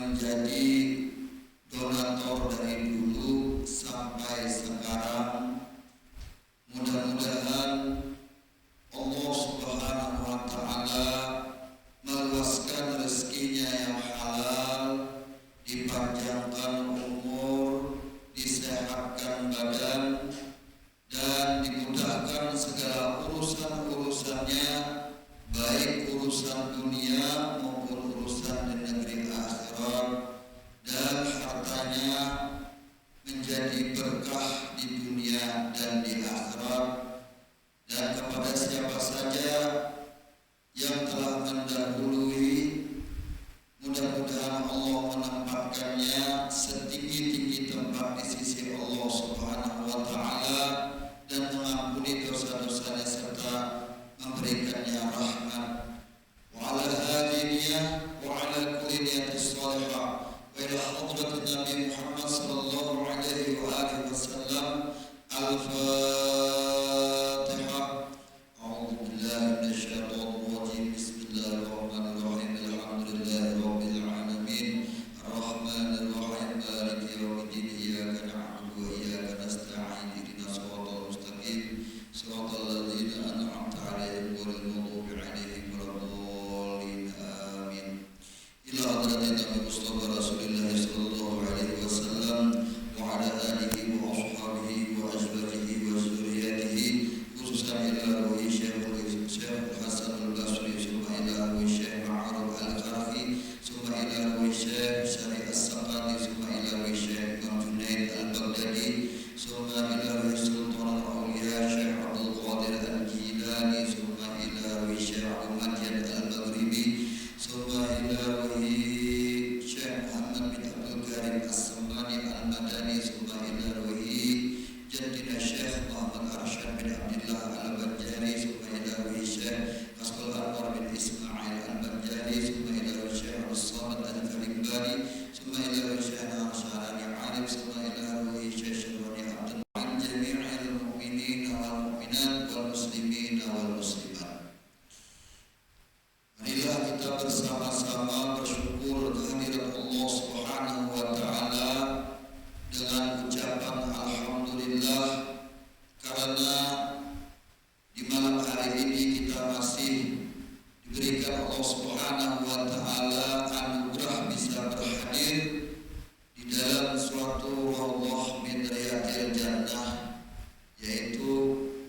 menjadi donator dari dulu sampai sekarang. Mudah-mudahan Allah Subhanahu wa Ta'ala meluaskan rezekinya yang halal, dipanjangkan umur, disehatkan badan, dan dimudahkan segala urusan-urusannya, baik urusan dunia maupun urusan di negeri akhirat, dan hartanya menjadi berkah di dunia dan di akhirat. Dan kepada siapa saja yang telah mendahului, mudah-mudahan Allah menempatkannya setinggi-tinggi tempat di sisi Allah Subhanahu wa Ta'ala dan mengampuni dosa-dosanya serta memberikannya rahmat. Wa ala hadiniyah wa ala kulli niyatis salihah wa ila hadratin Nabi Muhammad sallallahu alaihi wa alihi wasallam. Al-Fatihah. A'udzu billahi minasyaitonir rajim. Bismillahirrahmanirrahim. Alhamdulillahirabbil alamin. Arrahmanir rahim. Maliki yaumiddin. Iyyaka na'budu wa iyyaka nasta'in. Ihdinas siratal mustaqim. Siratal ladzina an'amta 'alaihim ghairil maghdubi 'alaihim waladdallin. Amin. Ila hadratin Nabi Mustafa Rasulillah sallallahu alaihi wasallam wa ala alihi wa ashabihi wa azwajihi wa dzurriyyatihi, khususan ila ruhi Syekh Hasan al-Basri, summa ila ruhi Syekh Ma'ruf al-Khafi, summa ila ruhi Syekh Syari as-Saqati, summa ila ruhi Syekh Junaid al-Baghdadi, summa ila ruhi Sultan al-Awliya Syekh Abdul Qadir al-Jilani, summa ila ruhi Syekh Abdul Majid al-Maghribi, summa ila ruhi Syekh Muhammad bin Abdul Karim as-Samani al-Madani, summa ila ruhi Jaddina Syekh Muhammad Arsyad bin Abdullah al-Banjari, summa ila ruhi Syekh Qasbul Anwar bin Ismail al-Banjari, summa ila ruhi Syekh As-Samad al-Kalimbari, summa ila ruhi Syekh Nasrani Alim, summa ila ruhi Syekh Syarwani Abdul Ma'in, jami'il mu'minin wal mu'minat wal muslimin wal muslimat. Marilah kita bersama-sama bersyukur kehadirat Allah Subhanahu wa Ta'ala dengan ucapan alhamdulillah, karena di malam hari ini kita masih diberikan Allah Subhanahu wa Ta'ala anugerah bisa berhadir di dalam suatu raudhah min riyadil jannah, yaitu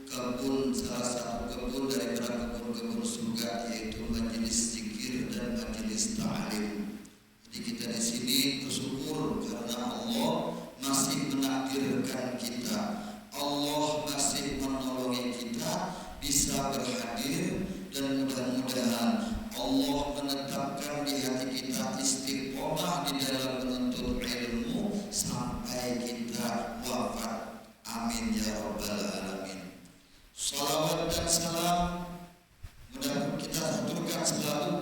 kebun, salah satu kebun dari kebun-kebun surga, yaitu majelis zikir dan majelis ta'lim. Jadi kita di sini bersyukur karena Allah masih menakdirkan kita, Allah masih menolongi kita bisa berhadir, dan mudah-mudahan Allah menetapkan di hati kita istiqomah di dalam menuntut ilmu sampai kita wafat. Amin ya rabbal alamin. Salawat dan salam mudah kita haturkan selalu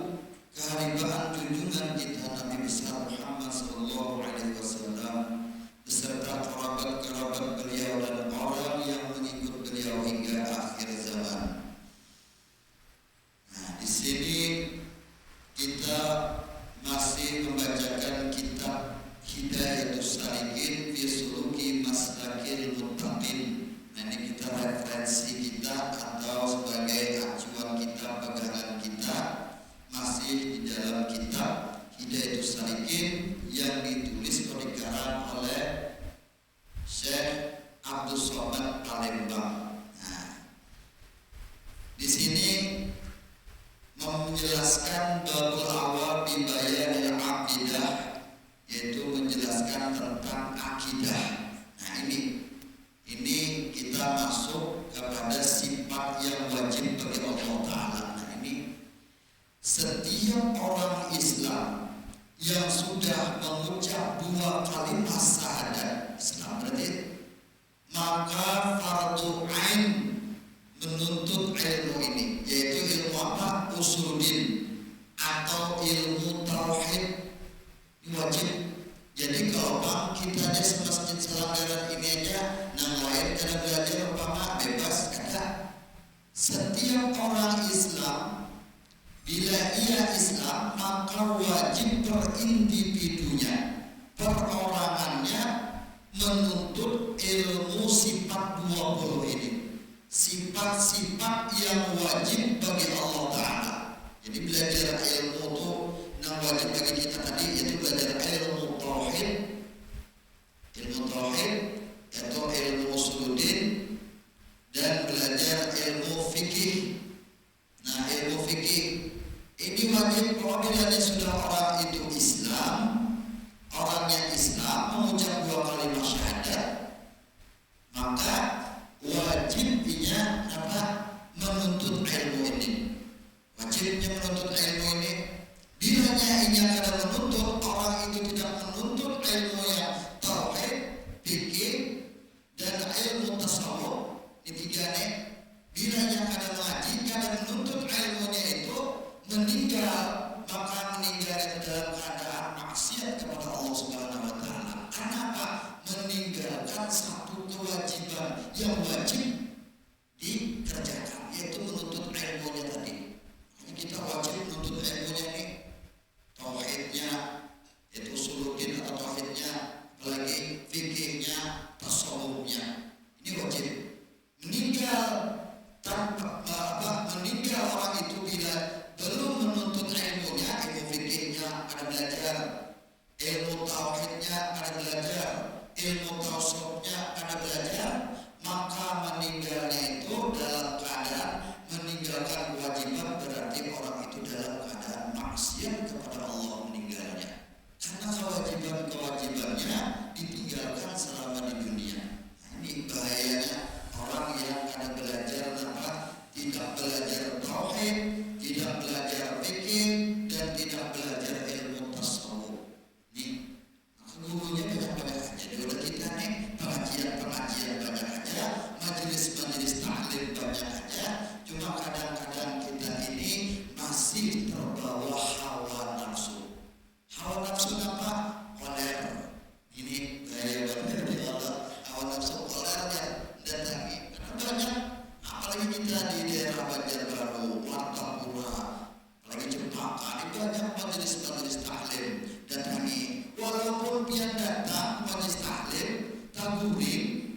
kehadiran junjungan kita Nabi besar Muhammad sallallahu alaihi wasallam beserta kerabat-kerabat beliau dan orang yang mengikut beliau hingga akhir zaman. Nah, di sini kita masih membacakan kitab Hidayatus Salikin fi Suluki Maslakil Muttaqin. Nah, ini kita referensi kita atau sebagai acuan kita, pegangan kita masih di dalam kitab Hidayatus Salikin yang ditulis atau dikarang oleh Syekh Abdul Somad Palembang. Nah, di sini menjelaskan babul awal di bayanil aqidah, yaitu menjelaskan tentang akidah. Nah, ini kita masuk kepada sifat yang wajib bagi Allah Ta'ala. Nah, ini setiap orang Islam yang sudah mengucap dua kalimat syahadat Islam berarti, maka fardu ain menuntut ilmu ini, yaitu ilmu apa? Usuluddin atau ilmu tauhid, wajib. Jadi kalau Pak kita di Masjid Selanggaran ini aja, nang lain kadang belajar umpama bebas kata. Setiap orang Islam bila ia Islam maka wajib wajib per individunya, perorangannya menuntut ilmu sifat 20 ini. Sifat-sifat yang wajib bagi Allah Ta'ala. Jadi belajar ilmu itu yang wajib bagi kita tadi, yaitu belajar ilmu tauhid, yaitu ilmu usuluddin, dan belajar ilmu fikih. Nah, ilmu fikih ini wajib apabila sudah orang itu Islam, orangnya Islam mengucap 2 kalimat syahadat, maka wajibnya menuntut ilmu ini. Wajibnya menuntut ilmu ini. Bilanya ini akan menuntut, orang itu tidak menuntut ilmu yang tauhid, fikih, dan ilmu tasawuf. Ini 3 nih. Bilanya akan mengaji, akan menuntut ilmunya itu meninggal, maka meninggal dalam keadaan maksiat kepada Allah Subhanahu wa Ta'ala. Kenapa? Meninggalkan satu kewajiban yang wajib dikerjakan, yaitu menuntut ilmunya tadi. Kita wajib menuntut ilmunya ini, tauhidnya, yaitu usuluddin atau tauhidnya, apalagi fikihnya, tasawufnya. Ini wajib. Meninggal orang itu bila belum menuntut ilmunya, ilmu fikihnya ada belajar, ilmu tauhidnya ada belajar, ilmu tasawufnya ada belajar, maka meninggalnya itu dalam keadaan meninggalkan kewajiban, berarti orang itu dalam keadaan maksiat kepada Allah meninggalnya. Karena kewajibannya ditinggalkan selama di dunia. Ini bahayanya orang yang ada belajar tidak belajar tauhid, tidak belajar fikih, dan tidak belajar ilmu tasawuf. Ini gurunya banyak-banyak aja. Udah kita nih pengajian banyak aja, majelis taklim banyak aja. Cuma kadang-kadang kita ini masih terbawa hawa nafsu. Hawa nafsu apa? Koler. Ini gaya benar di Allah. Hawa nafsu kolernya datangi. Karena banyak, apalagi kita di daerah Banjarbaru, Martapura, apalagi Cempaka, ini banyak majelis taklim datangi. Walaupun dia datang majelis taklim, taburing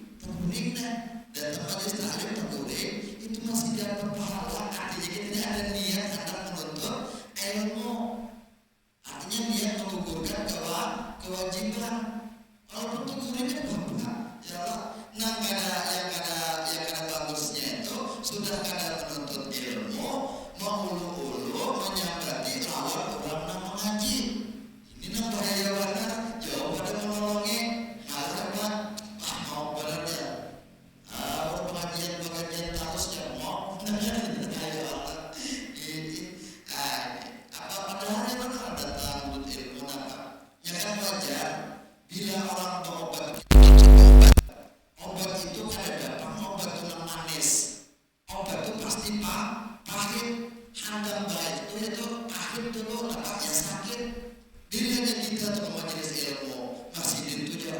datang majelis taklim taburing, itu masih dapat pahala. Artinya kita ada niat akan menuntut ilmu. Artinya niat menggugurkan kewajiban. Walaupun taburingnya bapak, ya Allah, yang ada bagusnya itu sudah kada menuntut ilmu, mengulu-ulu menyambati lawan orang mengaji. Ini bahaya benar. Jauh pada menolongi, malah apa? Mau benar ya. Pengajian terus ya mau. Ayo Allah. Ini apa padahal yang benar datang untuk ilmu apa? Ya kan wajar bila orang berobat. Obat itu kan ada obat itu manis. Obat itu pasti pahit, handam baik. Itu pahit dulu, dapatnya sakit. Dilihatnya kita tuh majelis ilmu masih itu ya,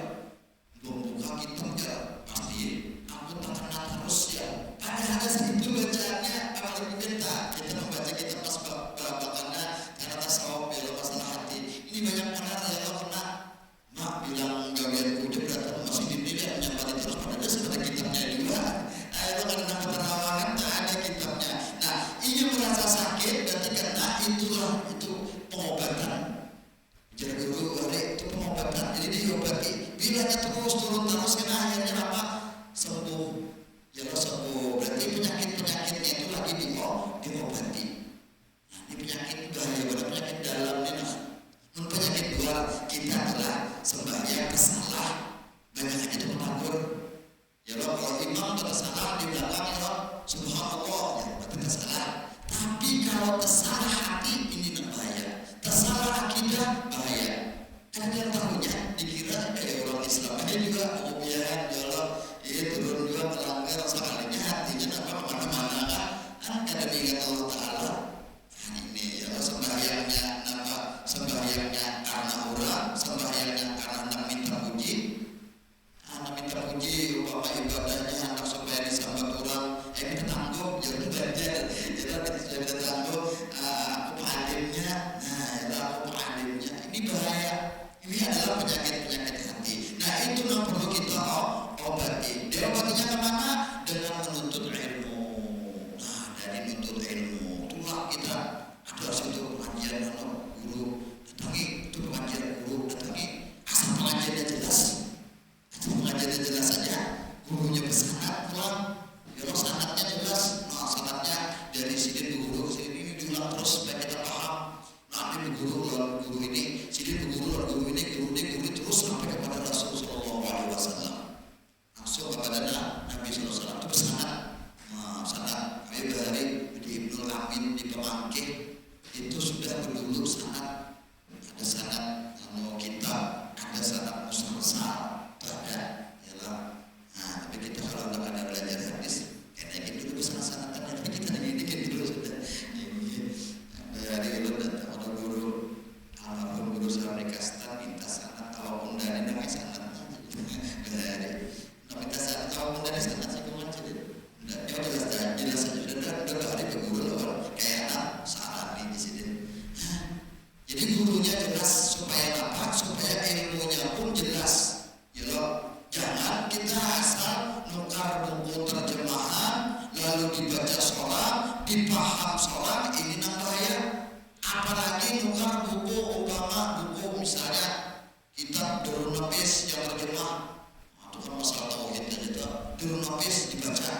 buka kitab ya pasti aku tak kenal terus ya. Ada segitu bacaannya, apalagi kita membaca kitab babakannya karena tasawuf bela masalah hati. Ini banyak benar ya Allah kena. Mak bilang gawean kudu datang masih dilihat nyamperin terus pada sebenarnya kitabnya juga. Ayo karena penerawangan tak ada kitabnya. Nah ini merasa sakit berarti karena itu pengobatan. Jadi guru itu pengobatan, jadi diobati. Bila terus turun terus kena akhirnya apa? Sembuh. Ya sembuh. Berarti penyakitnya itu lagi diobati. Nah, ini penyakit bahaya, penyakit dalam ini. Penyakit luar kita adalah sembahyang kesalah. Banyak itu takut. Ya Allah, kalau imam tersalah di belakang ya subhanallah, ya berarti tersalah. Tapi kalau tersalah hati ini bahaya. Tersalah akidah bahaya. Kan yang tahunya dikira kayak orang Islam ini juga kemudian dalam turun juga melanggar sekalinya hatinya apa kemana-mana kan ada ingat Allah Ta'ala. Nah ini ya sembahyangnya karena orang, sembahyangnya karena minta puji. Minta puji upama ibadahnya anak supaya disambat orang, kita tangguh jadi belajar, kita tangguh aku adimnya, nah itu aku adim penyakit-penyakit hati. Nah itu yang perlu kita obati. Diobatinya kemana? Dengan menuntut ilmu. Nah dari menuntut ilmu itulah kita ada situ pengajian guru datangi, itu pengajian guru datangi, asal pengajiannya jelas, asal pengajiannya jelas saja, gurunya bersanad pulang, kalau sanadnya jelas, nah sanadnya dari sini guru sini diulang terus supaya kita paham. Nanti guru ini, sini guru ini terus sampai kepada Rasulullah SAW. Langsung kepada Nabi SAW itu bersanad. Nah, sanad Habib Bahari di Ibnul Amin di Pemangkih itu sudah berdulu sanad. Ada sanad kita, ada sanad musalsal, ada ialah. Nah, tapi kita kalau akan belajar hadis, kayak dulu sanad tapi kita dikit dulu sudah. Dari dulu datang ada guru, almarhum guru saya Kastan minta sanad kalau undang ini nggak sanad. Dari minta sanad kalau undang sanad saya cuma jadi. Jelas saja sudah hari ke guru kayak salah di sini. Jadi gurunya jelas supaya apa? Supaya ilmunya pun jelas. Ya loh, jangan kita asal nukar buku terjemahan lalu dibaca seorang, dipaham seorang, ini bahaya. Apalagi nukar buku umpama buku misalnya kitab Durrun Nafis yang terjemah. Itu kan masalah tauhid itu. Durrun Nafis dibaca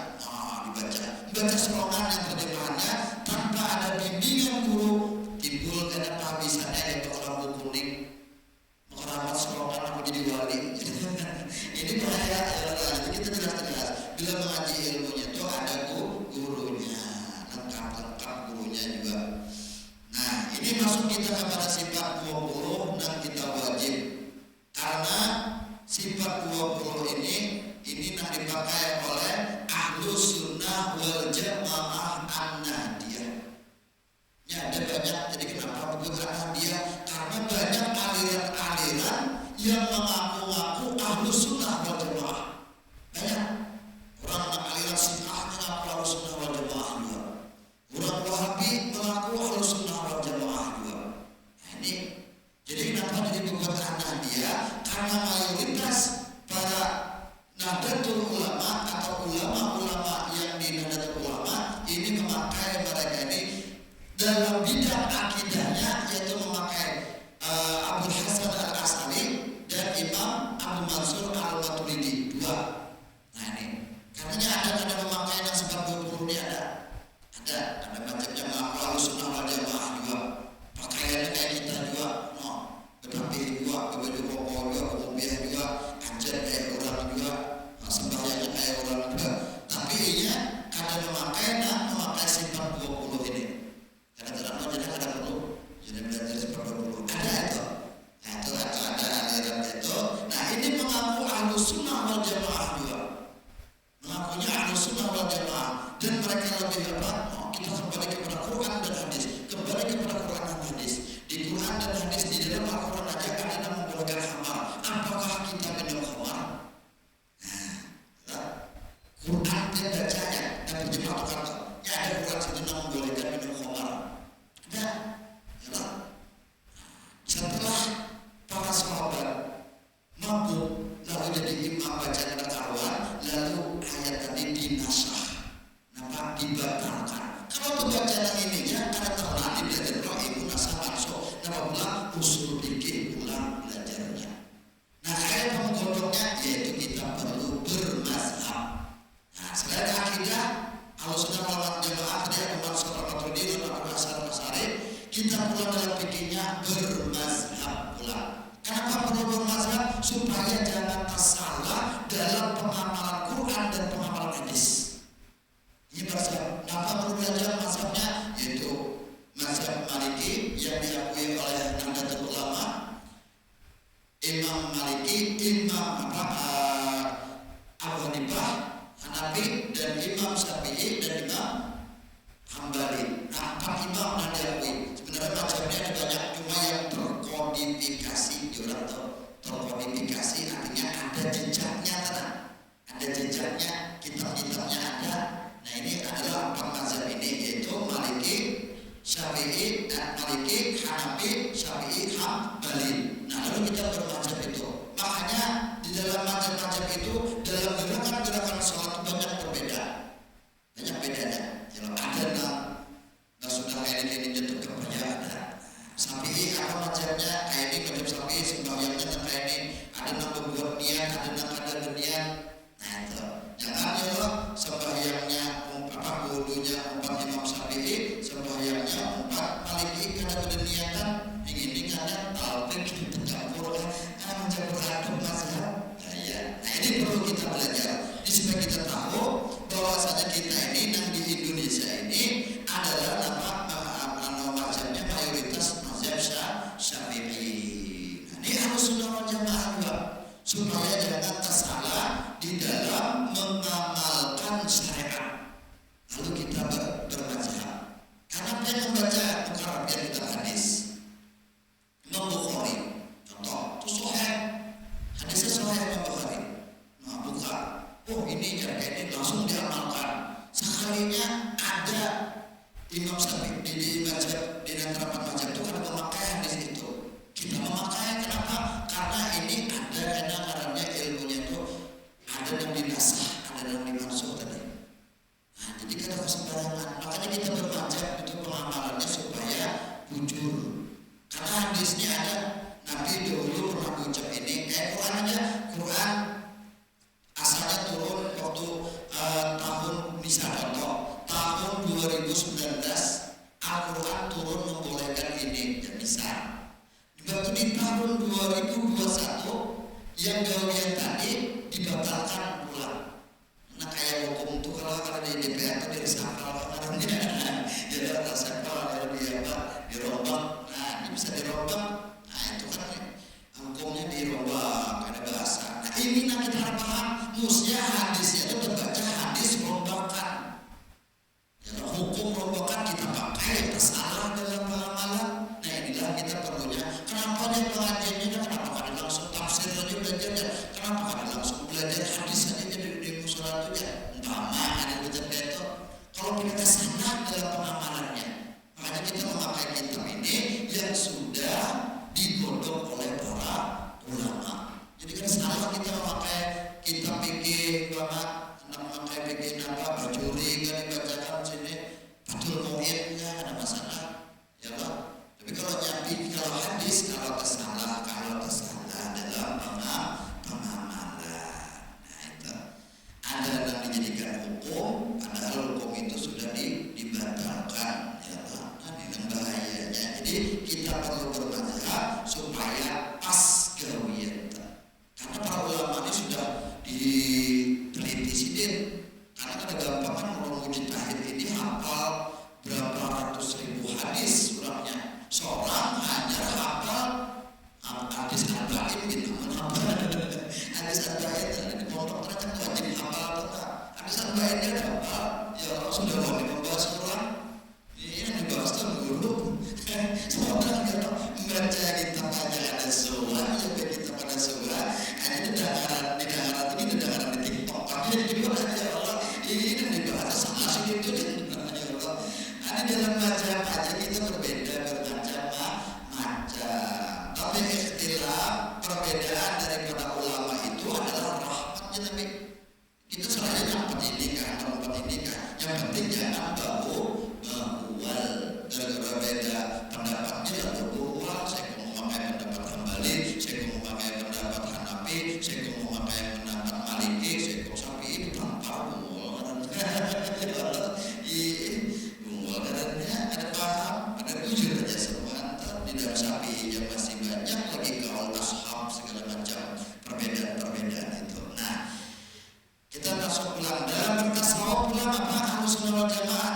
serongan yang terjemahannya tanpa ada bimbingan guru. Timbul karena kehabisannya yaitu orang buku kuning mengerawat serongan aku jadi wali. Ini bahaya. Kita jelas-jelas bila mengaji ilmunya itu ada gurunya, lengkap gurunya juga. Nah ini masuk kita kepada sifat 20 dan kita wajib, karena sifat 20 ini yang dipakai oleh Ahlus Sunnah wal Jamaah An-Nahdiyah. Ya ada banyak, jadi kenapa bukan Nahdiyah? Karena banyak aliran-aliran yang mengaku-ngaku Ahlus Sunnah wal Jamaah. Banyak orang aliran Syiah mengaku Ahlus Sunnah wal Jamaah juga. Orang Wahabi mengaku Ahlus Sunnah wal Jamaah juga. Nah ini, jadi kenapa jadi bukan Nahdiyah? Karena mayoritas para Nahdlatul Ulama atau ulama-ulama yang di Nahdlatul Ulama ini memakai mereka ini dalam bidang akidahnya, yaitu memakai Abdul Hasan Al-As'ari dan Imam Abu Mansur Al-Maturidi dua. Nah ini katanya ada memakai yang sebab 20 ini ada macamnya mengaku Ahlus Sunnah wal Jamaah juga, pakaiannya kayak kita juga, tetapi juga baju koko juga, kopiah juga, anjir kayak orang juga, sembahyangnya kayak orang juga. Tapi iya kadang memakai sifat 20 ini. Kadang-kadang jadi ada perlu, jadi belajar sifat 20. Ada itu. Nah itu ada aliran itu. Nah ini mengaku Ahlus Sunnah wal Jamaah juga. Mengakunya Ahlus Sunnah wal Jamaah, dan mereka lebih apa? Kita kembali kepada Quran dan hadis. Kembali kepada Quran dan hadis. Di Quran dan hadis di dalam Al-Quran aja kan ada membolehkan khamar. Apakah kita minum khamar? Nah, Quran dia bacanya dan dijemahkan. Ya ada Quran sebenarnya membolehkan minum khamar. Ada, ya. Setelah para sahabat mabuk lalu jadi imam bacanya ketahuan, lalu ayat tadi dinasah, nampak dibatalkan. Kalau bacaan ini ya karena telah belajar roh ibu nasah masuk, nampak usul fikih ulang belajarnya. Nah kayak penggodoknya yaitu kita perlu bermazhab. Nah selain akidah Ahlus Sunnah wal Jamaah dia Masuk Al-Maturidi dan Abu Hasan Al-As'ari, kita pula dalam fikihnya bermazhab pula. Kenapa perlu bermazhab? Supaya jangan tersalah dalam pengamalan Quran dan pengamalan hadis. Ini mazhab. Kenapa perlu belajar mazhabnya? Yaitu mazhab Maliki yang diakui oleh Nahdlatul Ulama, Imam Maliki, Imam Abu Hanifah, Hanafi, dan Imam Syafi'i dan Imam Hambali. Nah, empat imam yang diakui. Sebenarnya mazhabnya ada banyak, cuma yang terkodifikasi terkodifikasi artinya ada jejaknya, ada jejaknya, kitab-kitabnya ada. Nah ini adalah empat mazhab ini, yaitu Maliki, Syafi'i, Hanafi, Syafi'i, Hambali. Nah lalu kita bermazhab itu kita campur aduk mazhab. Nah ini perlu kita belajar. Ini supaya kita tahu bahwasanya kita ini di Indonesia ini adalah mazhabnya mayoritas mazhab Syafi'i. Nah, ini harus sudah berjamaah juga supaya jangan tersalah di dalam mengamalkan syariat. Lalu kita bermazhab. Karena dia membaca Bukhari dan hadis. Imam Bukhari, contoh, itu sahih. Hadisnya sahih Imam Bukhari. Nah, buka. Oh, ini langsung diamalkan. Sekalinya ada Imam Syafi'i di mazhab, di antara mazhab itu kan memakai hadis itu. Kita memakai kenapa? Karena ini ada kadang-kadangnya ilmunya itu ada yang dinasah, ada yang dimaksud tadi. Nah, jadi kita harus sembarangan. Makanya kita bermazhab itu pengamalannya supaya jujur. Karena hadisnya ada Nabi dahulu pernah ucap ini. Quran aja, Quran asalnya turun waktu tahun misalnya tahun 2019 Al-Quran turun membolehkan ini dan misal. Waktu di tahun 2021 yang bagian tadi dibatalkan ulang. Nah kayak hukum itu kalau ada di DPR itu diresapel kemarinnya. Jadi ada resapel ada dirombak. Nah ini bisa dirombak. Nah itu kan hukumnya dirombak ada bahasa. Nah ini nanti kita paham musnya hadisnya itu terbaca hadis rombakan. Ya, hukum rombakan kita pakai tersalah dalam pengamalan. Nah inilah kita perlunya. Kenapa dia pengajiannya? Kenapa ada langsung tafsir saja belajarnya? Kenapa ada langsung belajar hadis saja di musola itu ya? Umpama ada belajar itu. Kalau kita salah dalam pengamalannya, makanya kita memakai kitab ini yang sudah digodok oleh para ulama. Jadi kan salah kita memakai kitab fikih ulama, memakai fikih bajuri kan dibacakan sini, Fathul Mu'in ada masalah, ya Allah. Tapi kalau hadis kalau tersalah dalam pengamalan, nah itu ada yang dijadikan hukum, padahal hukum itu sudah dibatalkan, ya Allah. Nah ini bahayanya. Jadi kita perlu bermazhab supaya pas gawian. Karena para ulama ini sudah diteliti sidin. Karena ada gampang kan orang mujtahid ini hafal berapa ratus ribu hadis surahnya. Seorang hanya hafal hadis arba'in gitu. Hadis arba'in ada di pondok ternyata wajib hafal tetap. Hadis arba'in dia hafal. Ya Allah sudah mau dibahas ulang. Ini yang dibahas tuh dulu. Seorang yang membaca kitab aja ada surah, sampai kitab ada surah. Ini dengaran ini dengaran di TikTok. Tapi juga ya Allah ini dibahas sama sih itu ya Allah. Ada dalam mazhab aja kita berbeda bermacam-macam. Tapi ikhtilaf perbedaan daripada ulama itu adalah rahmatnya Nabi. Kita selalu dapat ini kan, yang penting jangan bahu uwal. Gara-gara beda pendapatnya lalu uwal. Saya mau memakai pendapat Hambali, saya mau memakai pendapat Hanafi, saya mau memakai pendapat Maliki, saya mau Syafi'i itu tanpa uwal. Ada paham, ada jujur aja semua. Di dalam Syafi'i yang masih banyak lagi kaul ashab segala macam perbedaan itu. Nah, kita masuk pulang dan kita selalu pulang apa harus menolak jamaah.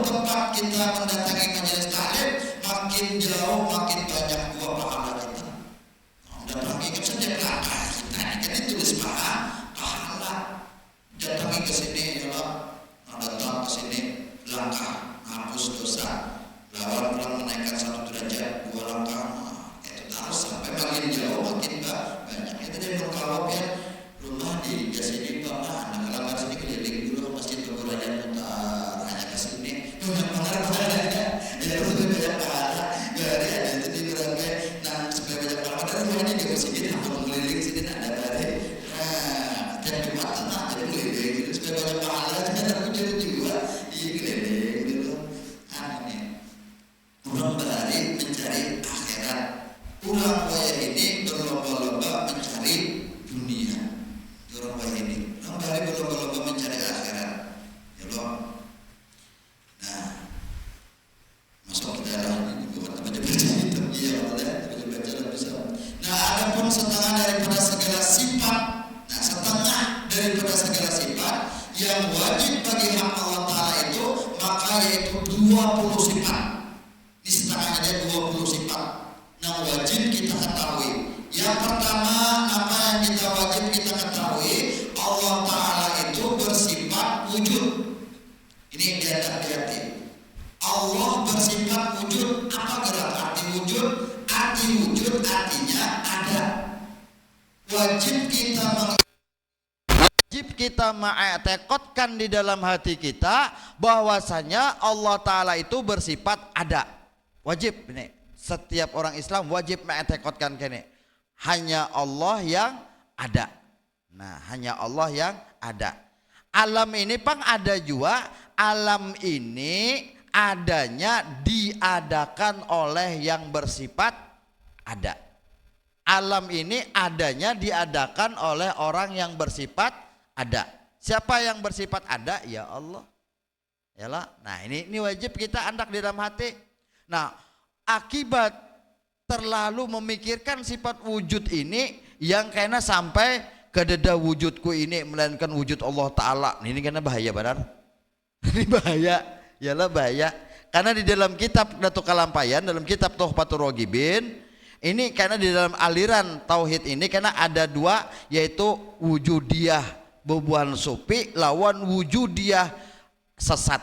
tempat kita mendatangi majelis taklim, makin jauh makin banyak buah pahala kita. Datangi ke saja langkah kita, jadi tulis pahala. Datangi ke sini ya, datang ke sini langkah, hapus dosa, lawan pelan menaikkan 1 derajat, 2 langkah, itu terus sampai makin jauh makin banyak. Itu dari kalau ya rumah di sini Bapak, kalau ke sini keliling dulu masjid Keburajaan Mutar, hanya ke sini banyak pahala ya, itu banyak pahala, dari itu di berbagai, nah supaya banyak pahala dan semuanya juga sini, aku mengeliling sini ada dari, jadi mata jadi keliling, supaya banyak pahala kita dapat juga, iya keliling dulu, aneh, pulang dari mencari akhirat, pulang waya ini berlomba-lomba mencari dunia. Orang ini, orang dari berlomba-lomba mencari akhirat, ya Allah. Nah, masuk ke dalam ini buat baca-baca itu, iya boleh baca-baca bisa. Nah, adapun setengah daripada segala sifat, nah setengah daripada segala sifat yang wajib bagi hak Allah Taala itu, maka yaitu 20 sifat. Ini setengahnya 20 sifat yang wajib kita ketahui. Yang pertama, apa yang kita wajib kita ketahui, Allah Ta'ala itu bersifat wujud. Ini hati-hati. Allah bersifat wujud. Apa gerak arti wujud? Arti wujud artinya ada. Wajib kita mengiktikadkan di dalam hati kita bahwasanya Allah Ta'ala itu bersifat ada. Wajib ini. Setiap orang Islam wajib mengiktikadkan kene. Hanya Allah yang ada. Nah, hanya Allah yang ada. Alam ini pang ada juga. Alam ini adanya diadakan oleh yang bersifat ada. Alam ini adanya diadakan oleh orang yang bersifat ada. Siapa yang bersifat ada? Ya Allah. Yalah. Nah, ini wajib kita andak di dalam hati. Nah, akibat terlalu memikirkan sifat wujud ini yang kena sampai ke dada wujudku ini melainkan wujud Allah Ta'ala. Ini kena bahaya benar. Ini bahaya, yalah bahaya. Karena di dalam kitab Datuk Kalampayan, dalam kitab Tuhfatur Ragibin, ini karena di dalam aliran tauhid ini karena ada 2, yaitu wujudiyah bubuhan supi lawan wujudiyah sesat.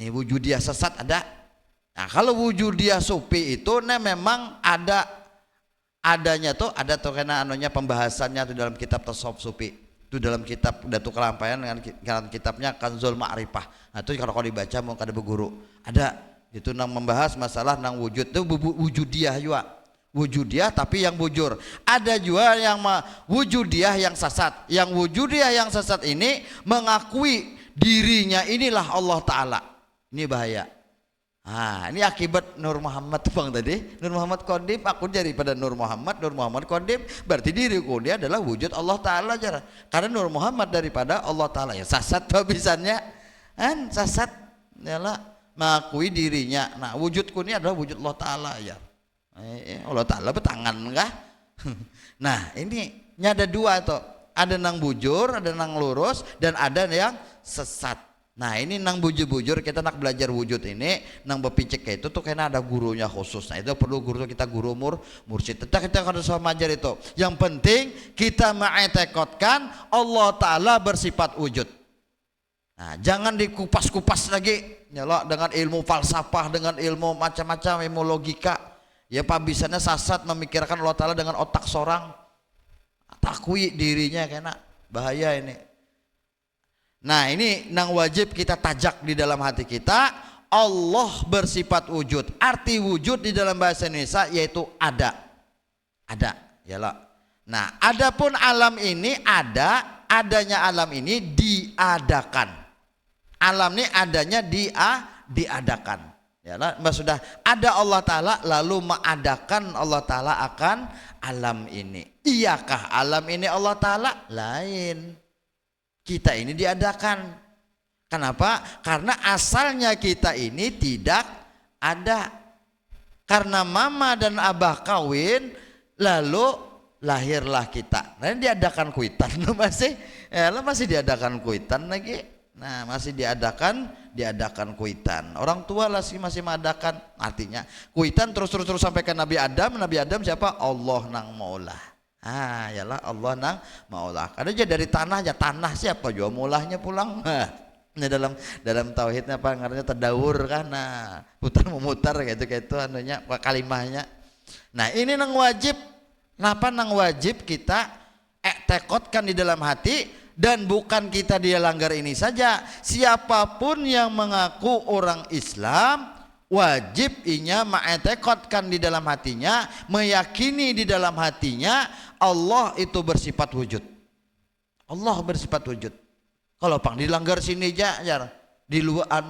Ini wujudiyah sesat ada. Nah, kalau wujudiyah sufi itu memang adanya tuh ada tuh karena anunya pembahasannya tuh dalam kitab tasawuf sufi. Itu dalam kitab Datuk Kalampayan dengan kitabnya Kanzul Ma'rifah. Nah, itu kalau dibaca mau kada berguru. Ada itu nang membahas masalah nang wujud itu wujudiyah juga. Wujudiyah tapi yang bujur. Ada juga yang wujudiyah yang sesat. Yang wujudiyah yang sesat ini mengakui dirinya inilah Allah Ta'ala. Ini bahaya. Ah, ini akibat Nur Muhammad bang tadi. Nur Muhammad Qadim, aku daripada Nur Muhammad Qadim, berarti diriku dia adalah wujud Allah Ta'ala aja. Karena Nur Muhammad daripada Allah Ta'ala ya sasat habisannya. Kan sasat ialah mengakui dirinya. Nah, wujudku ini adalah wujud Allah Ta'ala ya. Allah Ta'ala bertangan kah? Nah, ini ada 2 tuh. Ada nang bujur, ada nang lurus, dan ada yang sesat. Nah, ini nang bujur-bujur kita nak belajar wujud ini nang bepicek itu tuh kena ada gurunya khusus. Nah, itu perlu guru kita guru mursyid. Kita harus mengajar itu. Yang penting kita mengiktikadkan Allah Ta'ala bersifat wujud. Nah, jangan dikupas-kupas lagi nyala dengan ilmu falsafah, dengan ilmu macam-macam, ilmu logika. Ya pabisannya sasat memikirkan Allah Ta'ala dengan otak seorang. Takui dirinya kena bahaya ini. Nah, ini nang wajib kita tajak di dalam hati kita. Allah bersifat wujud. Arti wujud di dalam bahasa Indonesia yaitu ada. Ada, yalah. Nah, adapun alam ini adanya alam ini diadakan. Alam ini adanya diadakan. Yalah, sudah ada Allah Ta'ala lalu mengadakan Allah Ta'ala akan alam ini. Iyakah alam ini Allah Ta'ala? Lain. Kita ini diadakan. Kenapa? Karena asalnya kita ini tidak ada. Karena mama dan abah kawin, lalu lahirlah kita. Nah, diadakan kuitan masih diadakan kuitan lagi. Nah, masih diadakan diadakan kuitan. Orang tua lah sih masih mengadakan, artinya kuitan terus sampai ke Nabi Adam. Nabi Adam siapa? Allah nang maulah. Yalah Allah nang maulah. Karena aja dari tanah aja, tanah siapa juga maulahnya pulang. Ini dalam tauhidnya apa ngarannya tadawur kan, putar memutar gitu anunya kalimahnya. Nah ini nang wajib, kenapa nang wajib kita tekotkan di dalam hati, dan bukan kita dia langgar ini saja. Siapapun yang mengaku orang Islam wajib inya ma'etekotkan di dalam hatinya, meyakini di dalam hatinya Allah itu bersifat wujud. Allah bersifat wujud. Kalau pang dilanggar sini aja, di luar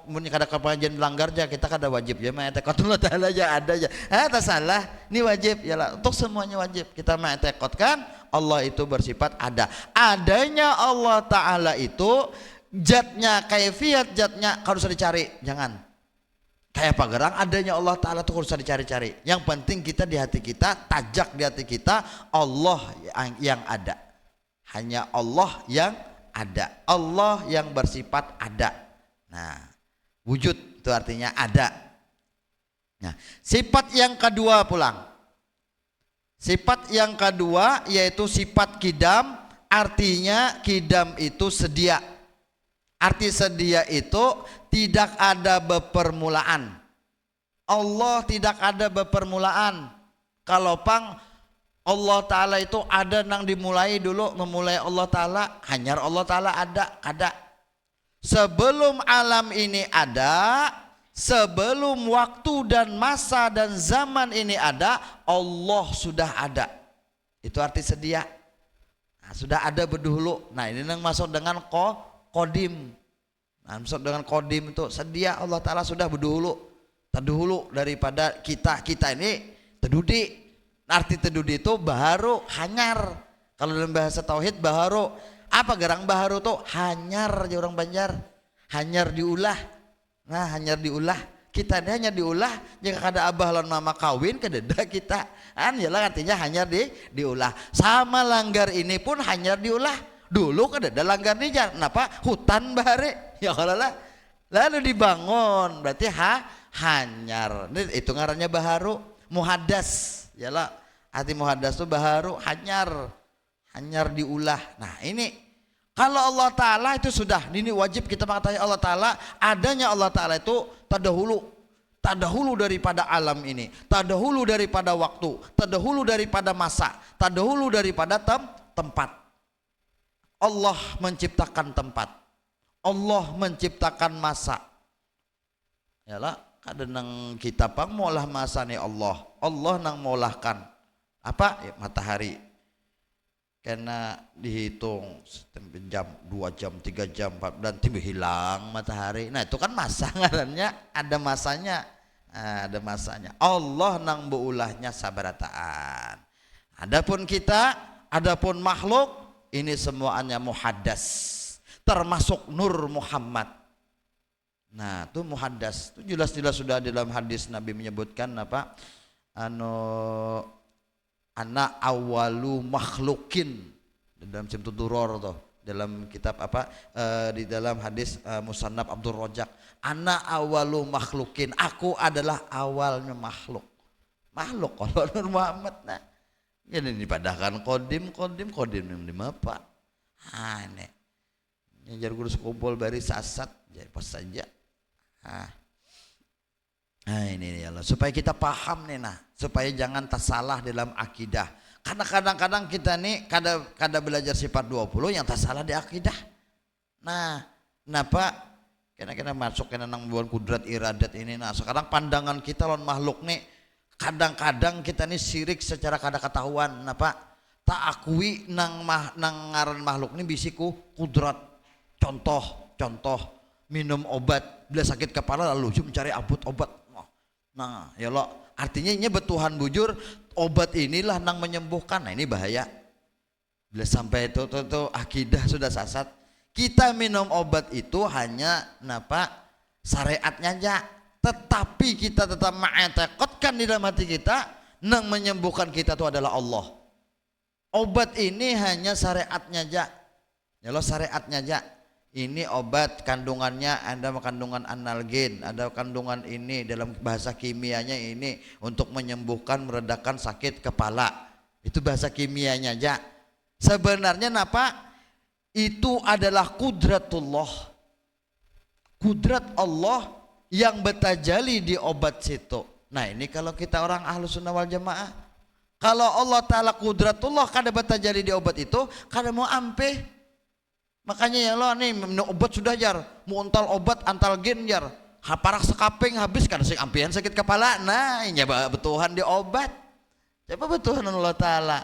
mun kada pengajian dilanggar aja, kita kada wajib ya ma'etekotkan Allah Ta'ala aja ada aja. Tak salah, ini wajib ya lah, untuk semuanya wajib kita ma'etekotkan Allah itu bersifat ada. Adanya Allah Ta'ala itu zatnya, kaifiat zatnya harus dicari, jangan kayak pagarang. Adanya Allah Ta'ala itu harus dicari-cari. Yang penting kita di hati kita, tajak di hati kita Allah yang ada, hanya Allah yang ada, Allah yang bersifat ada. Nah wujud itu artinya ada. Nah sifat yang kedua pulang, sifat yang kedua yaitu sifat kidam. Artinya kidam itu sedia. Arti sedia itu tidak ada bepermulaan. Allah tidak ada bepermulaan. Kalau pang Allah Ta'ala itu ada nang dimulai dulu, memulai Allah Ta'ala, hanyar Allah Ta'ala ada. Sebelum alam ini ada, sebelum waktu dan masa dan zaman ini ada, Allah sudah ada. Itu arti sedia. Nah, sudah ada berdahulu. Nah ini yang masuk dengan kodim. Nah masuk dengan kodim itu sedia. Allah Ta'ala sudah berdahulu, terdahulu daripada kita ini terdudi. Arti terdudi itu baharu, hanyar. Kalau dalam bahasa tauhid baharu, apa gerang baharu tuh? Hanyar aja orang Banjar, hanyar diulah. Nah hanyar diulah, kita ini hanya diulah. Jika ada abah lawan mama kawin kededa kita yalah artinya hanyar diulah. Sama langgar ini pun hanyar diulah. Dulu kededa langgar nih, kenapa? Hutan bahare ya kalau lah, lalu dibangun berarti hanyar. Itu ngarannya baharu. Muhadas yalah, arti muhadas itu baharu, hanyar diulah. Nah ini kalau Allah Ta'ala itu sudah, ini wajib kita mengetahui Allah Ta'ala. Adanya Allah Ta'ala itu terdahulu daripada alam ini, terdahulu daripada waktu, terdahulu daripada masa, terdahulu daripada tempat. Allah menciptakan tempat, Allah menciptakan masa. Yalah kadang nang kita pang molah masa nih Allah nang molahkan apa ya, matahari karena dihitung jam 2 jam 3 jam 4 dan tiba hilang matahari. Nah itu kan masa ngarannya, ada masanya. Allah nang beulahnya sabarataan. Adapun kita, adapun makhluk ini semuanya muhaddas, termasuk Nur Muhammad. Nah itu muhaddas, itu jelas-jelas sudah dalam hadis Nabi menyebutkan apa, anak awalu makhlukin dalam Simtud Duror tuh, dalam kitab apa di dalam hadis Musannaf Abdul Rojak, anak awalu makhlukin, aku adalah awalnya makhluk kalau Nur Muhammad. Nah jadi dipadahkan kodim yang apa aneh nyajar guru sekobol baris sasat jadi pas saja. Nah ini ya Allah, supaya kita paham nih, supaya jangan tersalah dalam akidah. Karena kadang-kadang kita nih kada belajar sifat 20 yang tersalah di akidah. Nah kenapa kena masuk kena nang buan kudrat iradat ini. Nah sekarang pandangan kita lawan makhluk nih, kadang-kadang kita nih sirik secara kada ketahuan. Kenapa tak akui nang ngaran makhluk nih bisiku kudrat. Contoh minum obat, bila sakit kepala lalu mencari obat. Nah ya Allah, artinya ini betuhan bujur obat inilah nang menyembuhkan. Nah ini bahaya bila sampai itu akidah sudah sasat. Kita minum obat itu hanya syariatnya aja, tetapi kita tetap ma'etekotkan di dalam hati kita nang menyembuhkan kita itu adalah Allah. Obat ini hanya syariatnya aja ya Allah, syariatnya aja. ini obat kandungannya ada kandungan analgen, ada kandungan ini dalam bahasa kimianya ini untuk menyembuhkan meredakan sakit kepala. Itu bahasa kimianya aja. Sebenarnya napa? Itu adalah kudratullah. Kudrat Allah yang bertajali di obat situ. Nah ini kalau kita orang Ahlus Sunnah wal Jamaah, kalau Allah Ta'ala kudratullah kada bertajali di obat itu, kada mau ampe. Makanya ya Allah nih minum obat sudah jar, mau ontal obat antal gen jar, parak sekaping habis kada sing ampean sakit kepala. Nah ini betuhan di obat. Coba betuhan Allah Ta'ala.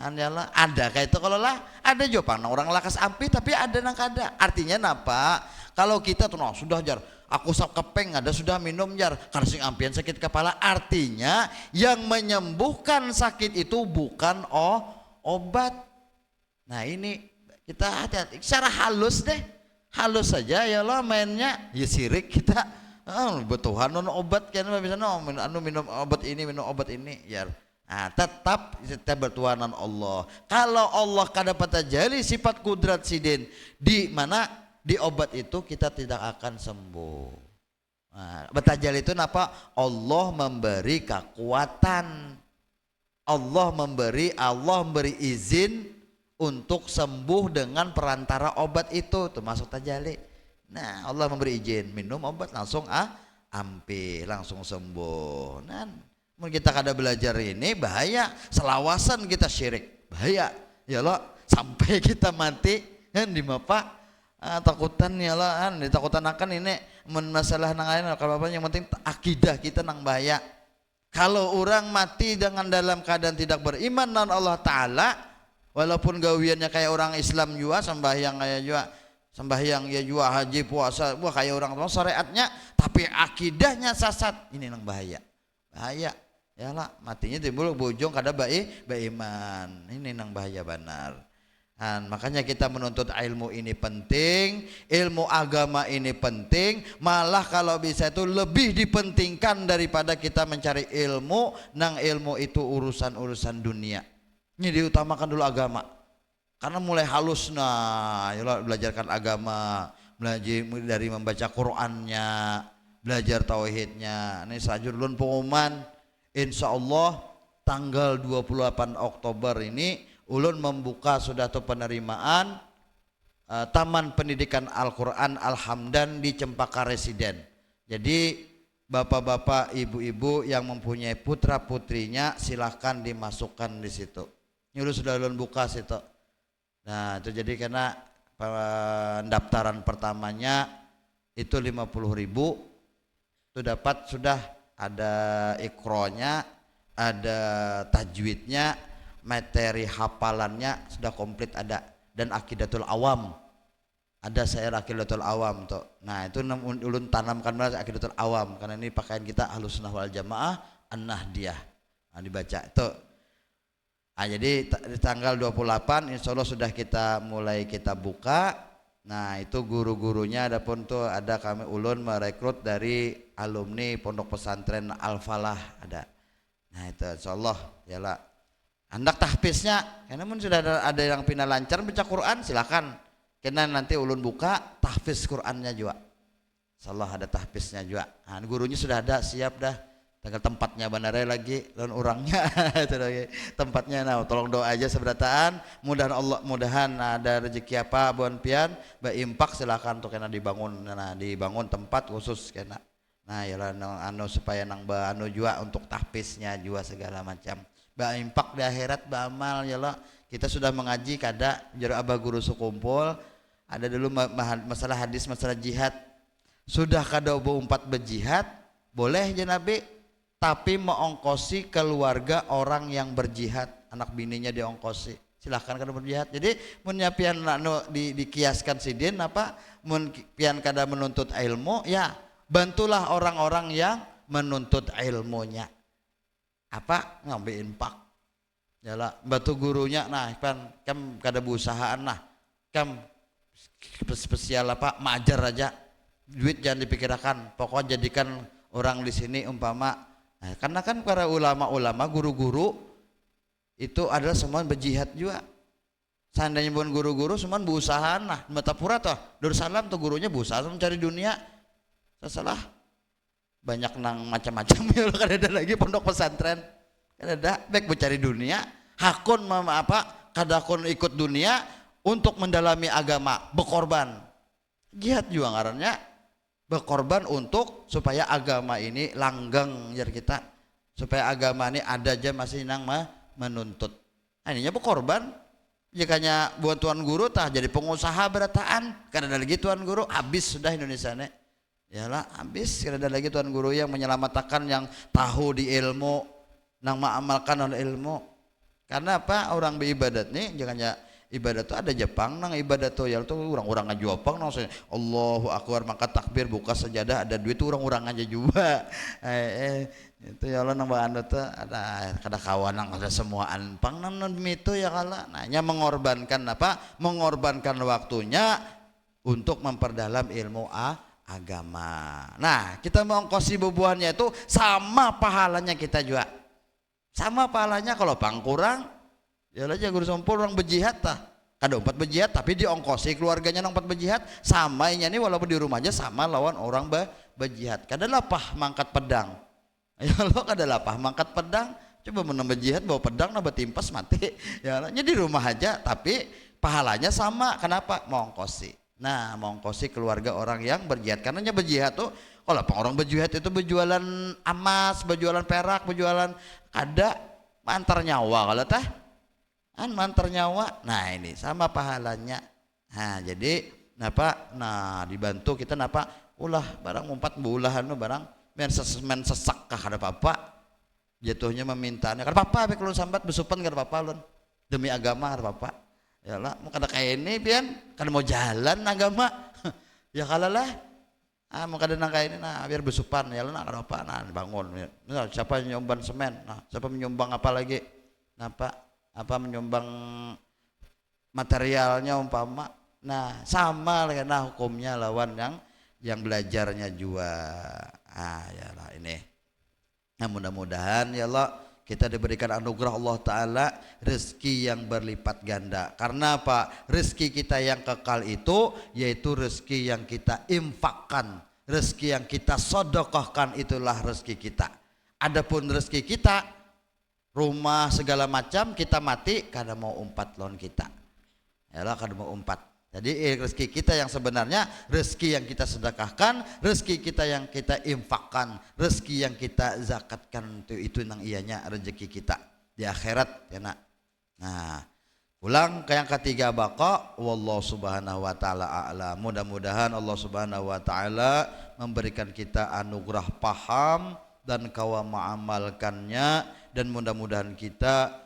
Ada kayak itu kalau lah ada juga orang lakas ampi tapi ada nang kada. Artinya napa? Kalau kita tuh no, sudah jar, aku sak kepeng ada sudah minum jar, kada sing ampian sakit kepala. Artinya yang menyembuhkan sakit itu bukan obat. Nah ini kita hati-hati secara halus deh, halus saja ya Allah mainnya ya sirik kita. Betuhan non obat kan bisa no minum obat ini ya. Nah, tetap kita bertuanan Allah. Kalau Allah kada patajali sifat kudrat sidin di mana di obat itu kita tidak akan sembuh. Nah, batajali itu napa? Allah memberi kekuatan. Allah memberi izin untuk sembuh dengan perantara obat itu, termasuk tajali. Nah, Allah memberi izin minum obat langsung ampi, langsung sembuh. Nah, kita kada belajar ini bahaya, selawasan kita syirik bahaya ya Allah sampai kita mati kan di mapa takutan ya Allah ditakutan akan ini masalah nang lain kalau apa yang penting akidah kita nang bahaya. Kalau orang mati dengan dalam keadaan tidak beriman dengan Allah Ta'ala, walaupun gawiannya kayak orang Islam juga, sembahyang kayak juga sembahyang ya juga, haji puasa wah kayak orang tua syariatnya, tapi akidahnya sesat, ini nang bahaya ya lah matinya timbul bujung kada beriman, ini nang bahaya benar. Makanya kita menuntut ilmu ini penting, ilmu agama ini penting, malah kalau bisa itu lebih dipentingkan daripada kita mencari ilmu, nang ilmu itu urusan dunia. Ini diutamakan dulu agama, karena mulai halus ya belajarkan agama, belajar dari membaca Qurannya, belajar tauhidnya. Ini sajurlun pengumuman, insya Allah tanggal 28 Oktober ini ulun membuka sudah tuh penerimaan Taman Pendidikan Al-Quran Al-Hamdan di Cempaka Residen. Jadi bapak-bapak, ibu-ibu yang mempunyai putra putrinya silahkan dimasukkan di situ. Ini sudah ulun buka situ. Nah itu jadi karena pendaftaran pertamanya itu 50.000, itu dapat sudah ada ikronya, ada tajwidnya, materi hafalannya sudah komplit ada, dan akidatul awam ada, saya akidatul awam tuh. Nah itu ulun tanamkan banget akidatul awam, karena ini pakaian kita Ahlus Sunnah wal Jamaah An-Nahdiyah. Nah dibaca itu. Nah jadi di tanggal 28 insya Allah sudah kita buka. Nah itu guru-gurunya adapun tuh ada kami ulun merekrut dari alumni Pondok Pesantren Al-Falah ada. Nah itu insya Allah ya lah. Hendak tahfiznya, karena pun sudah ada yang pina lancar baca Quran, silakan. Karena nanti ulun buka tahfiz Qurannya juga. Insyaallah ada tahfiznya juga. Nah, gurunya sudah ada, siap dah. Tinggal tempatnya benar lagi, lawan orangnya itu lagi. Tempatnya nah, tolong doa aja seberataan. Mudahan ada rezeki apa buan pian, impak silakan tuh kena dibangun tempat khusus kena. Nah, yalah supaya nang juga untuk tahfiznya juga segala macam. Impak di akhirat beramal ya Allah. Kita sudah mengaji kada jero abah guru sekumpul ada dulu masalah hadis masalah jihad, sudah kada umpat berjihad boleh ya Nabi, tapi meongkosi keluarga orang yang berjihad, anak bininya diongkosi, silahkan kada berjihad. Jadi menyapian dikiaskan sidin apa mun pian kada menuntut ilmu ya bantulah orang-orang yang menuntut ilmunya. Apa ngambil impak jala batu gurunya nah kan kada berusahaan nah kam spesial apa majar aja duit jangan dipikirkan, pokoknya jadikan orang di sini umpama karena kan para ulama-ulama guru-guru itu adalah semua berjihad juga. Seandainya bukan guru-guru cuman berusaha nah Matapura toh Darussalam tuh gurunya berusaha mencari dunia sesalah banyak nang macam-macam ya kan ada lagi pondok pesantren kan ada baik mencari dunia hakun apa kadakun ikut dunia untuk mendalami agama berkorban jihad juga ngarannya berkorban untuk supaya agama ini langgeng jar kita supaya agama ini ada aja masih nang menuntut ininya berkorban jikanya buat tuan guru tah jadi pengusaha berataan karena ada lagi tuan guru habis sudah Indonesia nih yalah habis karena ada lagi tuan guru yang menyelamatkan yang tahu di ilmu nang mengamalkan oleh ilmu karena apa orang beribadat nih jangannya ibadat tuh ada Jepang nang ibadat tuh ya tuh orang-orang ngajopang nang Allahu Akbar maka takbir buka sajadah ada duit tuh orang-orang aja juga itu ya Allah nang anu tuh ada kawan nang ada semua anpang nang itu ya kala nanya mengorbankan apa mengorbankan waktunya untuk memperdalam ilmu agama. Nah, kita mengongkosi bubuhannya itu sama pahalanya kita juga. Sama pahalanya kalau pangkurang, ya aja guru sompol orang berjihad tah. Kada empat berjihad tapi diongkosi keluarganya nang empat berjihad sama ini walaupun di rumahnya sama lawan orang berjihad. Kada lapah mangkat pedang. Ya lo kada lapah mangkat pedang. Coba menambah jihad bawa pedang nambah timpas mati. Ya nya di rumah aja tapi pahalanya sama. Kenapa? Mengongkosi. Nah, mengongkosi keluarga orang yang berjihad. Karena berjihad tuh, kalau orang berjihad itu berjualan emas, berjualan perak, berjualan kada, mantar nyawa kalau teh, kan mantar nyawa. Nah ini sama pahalanya. Nah jadi, napa? Nah dibantu kita napa? Ulah barang umpat bulahan lo barang, men sesak kah ada apa? Jatuhnya memintanya. Kada apa? Bek lu sambat besupan kada apa lun demi agama kada apa? Ya lah mau kada kayak ini pian kada mau jalan agama ya kalalah mau kada nang kayak ini nah biar besupan ya lah kada apa nah bangun nah, siapa menyumbang semen nah siapa menyumbang apa lagi apa menyumbang materialnya umpama nah sama karena hukumnya lawan yang belajarnya juga ya lah ini nah mudah-mudahan ya Allah kita diberikan anugerah Allah Ta'ala rezeki yang berlipat ganda. Karena apa? Rezeki kita yang kekal itu yaitu rezeki yang kita infakkan, rezeki yang kita sedekahkan itulah rezeki kita. Adapun rezeki kita rumah segala macam kita mati kada mau umpat lawan kita. Yalah kada mau umpat. Jadi rezeki kita yang sebenarnya rezeki yang kita sedekahkan, rezeki kita yang kita infakkan, rezeki yang kita zakatkan itu nang ianya rezeki kita di akhirat ya nak. Nah, ulang ke yang ketiga baqa wallahu subhanahu wa taala a'lam. Mudah-mudahan Allah subhanahu wa taala memberikan kita anugerah paham dan kawa mengamalkannya dan mudah-mudahan kita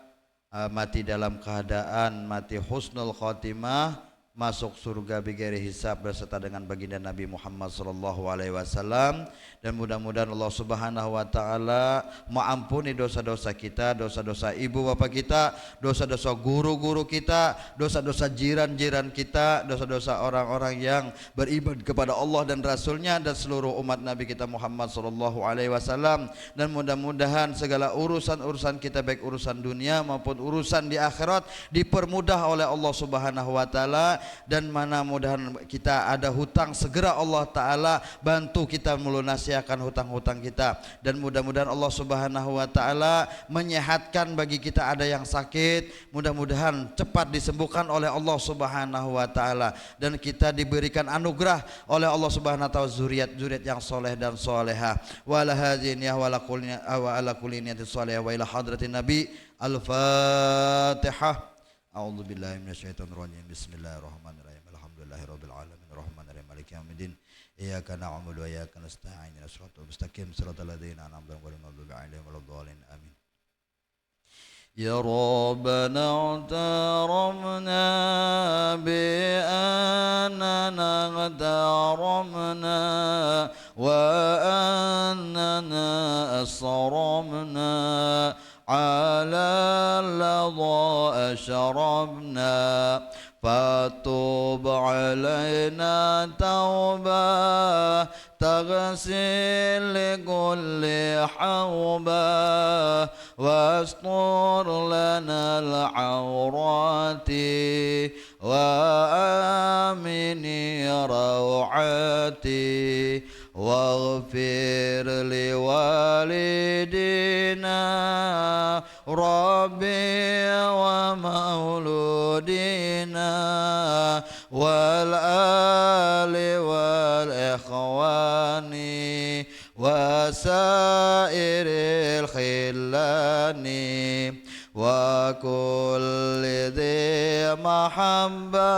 mati dalam keadaan mati husnul khotimah masuk surga bigari hisab berserta dengan baginda Nabi Muhammad sallallahu alaihi wasallam dan mudah-mudahan Allah Subhanahu wa taala mengampuni dosa-dosa kita, dosa-dosa ibu bapak kita, dosa-dosa guru-guru kita, dosa-dosa jiran-jiran kita, dosa-dosa orang-orang yang beriman kepada Allah dan Rasulnya dan seluruh umat Nabi kita Muhammad sallallahu alaihi wasallam dan mudah-mudahan segala urusan-urusan kita baik urusan dunia maupun urusan di akhirat dipermudah oleh Allah Subhanahu wa taala dan mana mudahan kita ada hutang segera Allah Ta'ala bantu kita melunasikan hutang-hutang kita dan mudah-mudahan Allah Subhanahu wa Ta'ala menyehatkan bagi kita ada yang sakit mudah-mudahan cepat disembuhkan oleh Allah Subhanahu wa Ta'ala dan kita diberikan anugerah oleh Allah Subhanahu wa Ta'ala zuriat-zuriat yang soleh dan solehah wa ala hadziniyah wa ala kulli niyatin solehah wa ila hadratin Nabi Al-Fatihah. A'udzu billahi minasyaitonir rajim. Bismillahirrahmanirrahim. Alhamdulillahirabbil alamin arrahmanirrahim maliki yaumiddin. Iyyaka na'budu wa iyyaka nasta'in. Ihdinas siratal mustaqim siratal ladzina an'amta 'alaihim ghairil maghdubi 'alaihim waladdallin. Amin. Ya Rabbana i'taramna bi annana i'taramna wa annana asramna على اللظى أشربنا فتوب علينا توبة تغسل وزل لكل حوبة واستر لنا العورات وآمن روعاتي واغفر لوالدينا ربي ومولودينا والآل والإخوان وسائر الخلان وكل ذي محبة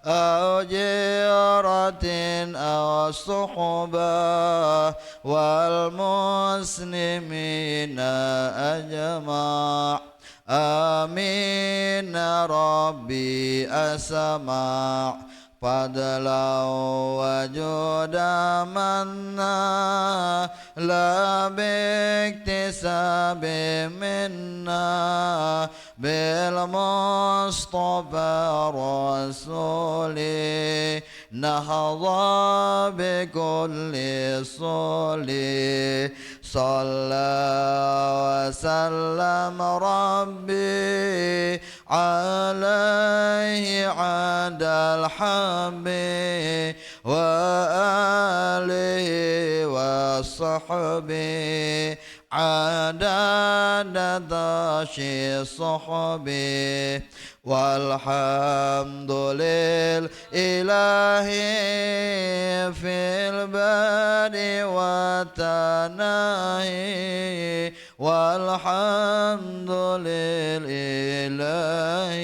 أو جيرة أو صحبة والمسلمين أجمع آمين ربي أسمع فضلا وجودا منا لا باكتساب منا بالمصطفى رسولي نهضى بكل صولي صلى وسلم ربي عليه عند الحب وآله وصحبه عدد داشي صحبه والحمد لله في البدء والتناهي والحمد لله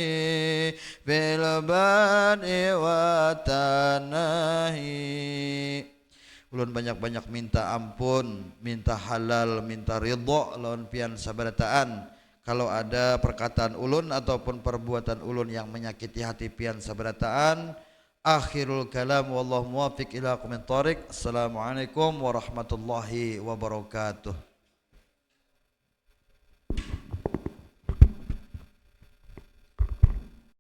في البدء والتناهي. Ulun banyak-banyak minta ampun, minta halal, minta ridho lawan pian sabarataan. Kalau ada perkataan ulun ataupun perbuatan ulun yang menyakiti hati pian sabarataan. Akhirul kalam wallahu muwaffiq ila aqwamit thoriq. Assalamualaikum warahmatullahi wabarakatuh.